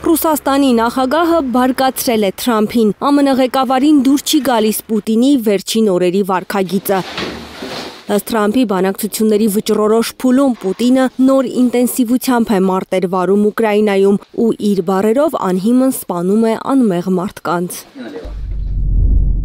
Ռուսաստանի նախագահը բարկացրել է Թրամփին, ԱՄՆ ղեկավարին դուր չի գալիս Պուտինի վերջին օրերի վարքագիծը։ Ըստ Թրամփի բանակցությունների վճռորոշ փուլում Պուտինը նոր ինտենսիվությամբ է մարտեր վարում Ուկրաինայում ու իր բառերով անհիմն սպանում է անմեղ մարդկանց։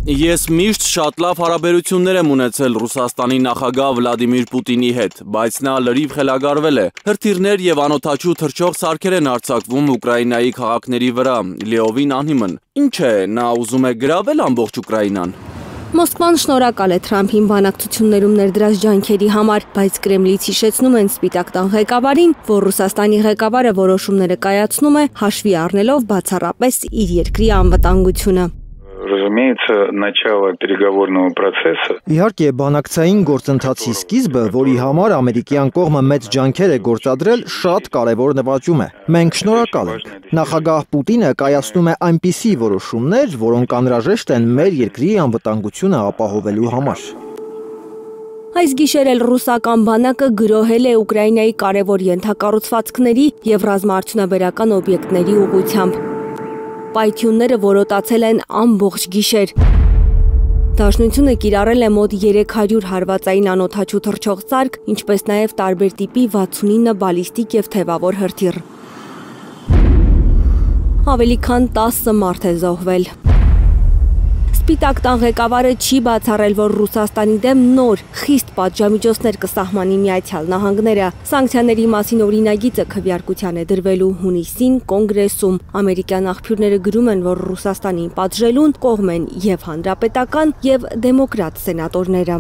Ես միշտ շատ լավ հարաբերություններ եմ ունեցել Ռուսաստանի նախագահ Վլադիմիր Պուտինի հետ, բայց նա լրիվ խելագարվել է։ Հրթիռներ եւ անօդաչու թռչող սարքեր են արձակվում Ուկրաինայի քաղաքների վրա, լիովին անհիմն։ Ինչ է, նա ուզում է գրավել ամբողջ Ուկրաինան։ Մոսկվան շնորհակալ է Թրամփին բանակցություններում ներդրած ջանքերի համար, բայց Կրեմլից հիշեցնում են Սպիտակ տան ղեկավարին, որ Ռուսաստանի ղեկավարը որոշումները կայացնում է, հաշվի առնելով բացառապես իր երկրի անվտանգությունը։ Разумеется, начало переговорного процесса. Իհարկե, բանակցային գործընթացի սկիզբը, որի համար ամերիկյան կողմը մեծ ջանքեր է գործադրել, շատ կարևոր նվաճում է։ Մենք շնորհակալ ենք։ Նախագահ Պուտինը կայացնում է այնպիսի որոշումներ, որոնք անհրաժեշտ են մեր երկրի անվտանգությունը ապահովելու համար։ Այս գիշեր էլ ռուսական բանակը գրոհել է Ուկրաինայի կարևոր ենթակառուցվածքների եւ ռազմաարդյունաբերական օբյեկտների ուղղությամբ։ Պայթյունները որոտացել են ամբողջ գիշեր։ Դաշնությունը կիրառել է մոտ 300 հարվածային անօդաչու թռչող սարք, ինչպես նաև տարբեր տիպի 69 բալիստիկ եւ թևավոր հրթիռ։ Ավելի քան 10 մարդ է զոհվել։ Սպիտակ տան ղեկավարը չի բացառել, որ Ռուսաստանի դեմ նոր խիստ պատժամիջոցներ կսահմանի Միացյալ Նահանգները։ Սանկցիաների մասին օրինագիծը քվեարկության է դրվելու հունիսին կոնգրեսում։ Ամերիկյան աղբյուրները գրում են, որ Ռուսաստանին պատժելուն կողմ են եւ հանրապետական եւ դեմոկրատ սենատորները։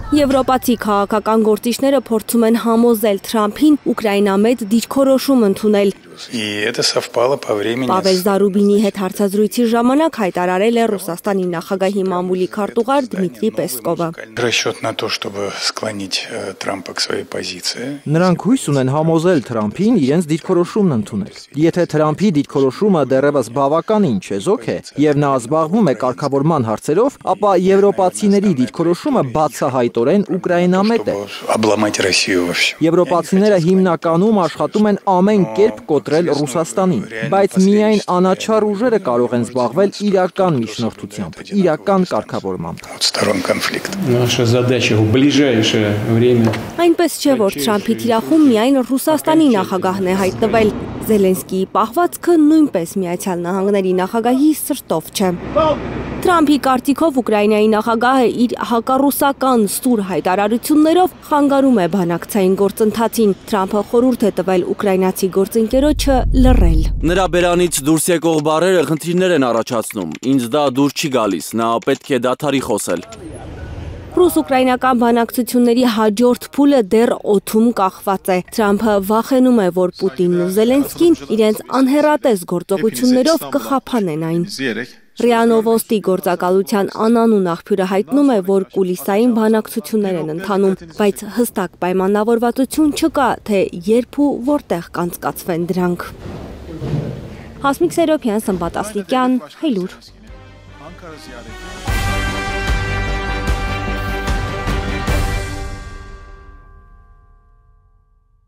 Եվրոպացի քաղաքական գործիչները փորձում են համոզել Թրամփին Ուկրաինամետ դիրքորոշում ընդունել։ Պավել Զարուբինի հետ հարցազրույցի ժամանակ հայտարարել է Ռուսաստանի նախագահի մամուլի քարտուղար Դմիտրի Պեսկովը։ Նրանք հույս ունեն համոզել Թրամփին իրենց դիրքորոշումն ընդունել։ Եթե Թրամփի դիրքորոշումը դեռևս բավականին չեզոք է եւ նա զբաղվում է կարգավորման հարցերով, ապա եվրոպացիների դիրքորոշումը բացահայտորեն Ուկրաինամետ է։ Եվրոպացիները հիմնականում աշխատում են ամեն կերպ կոտրել Ռուսաստանին, բայց միայն անաչառ ուժերը կարող են զբաղվել իրական միջնորդությամբ, իրական կարգավորմամբ։ Այնպես չէ, որ Թրամփի թիրախում միայն Ռուսաստանի նախագահն է հայտնվել։ Զելենսկիի պահվածքը նույնպես Միացյալ Նահանգների նախագահի սրտով չէ։ Թրամփի կարծիքով Ուկրաինայի նախագահը իր հակառուսական սուր հայտարարություններով խանգարում է բանակցային գործընթացին։ Թրամփը խորհուրդ է տվել ուկրաինացի գործընկերոջը լռել։ Նրա բերանից դուրս եկող բառերը խնդիրներ են առաջացնում։ Ինձ դա դուր չի գալիս, նա պետք է դադարի խոսել։ Ռուս-ուկրաինական բանակցությունների հաջորդ փուլը դեռ օդում կախված է։ Թրամփը վախենում է, որ Պուտինն ու Զելենսկին իրենց անհեռատես գործողություններով կխափանեն այն։ ՌԻԱ Նովոստի գործակալության անանուն աղբյուրը հայտնում է, որ կուլիսային բանակցություններ են ընթանում, բայց հստակ պայմանավորվածություն չկա, թե երբ ու որտեղ կանցկացվեն դրանք։ Հասմիկ Սերոբյան, Սմբատ Ասլիկյան, Հայլուր։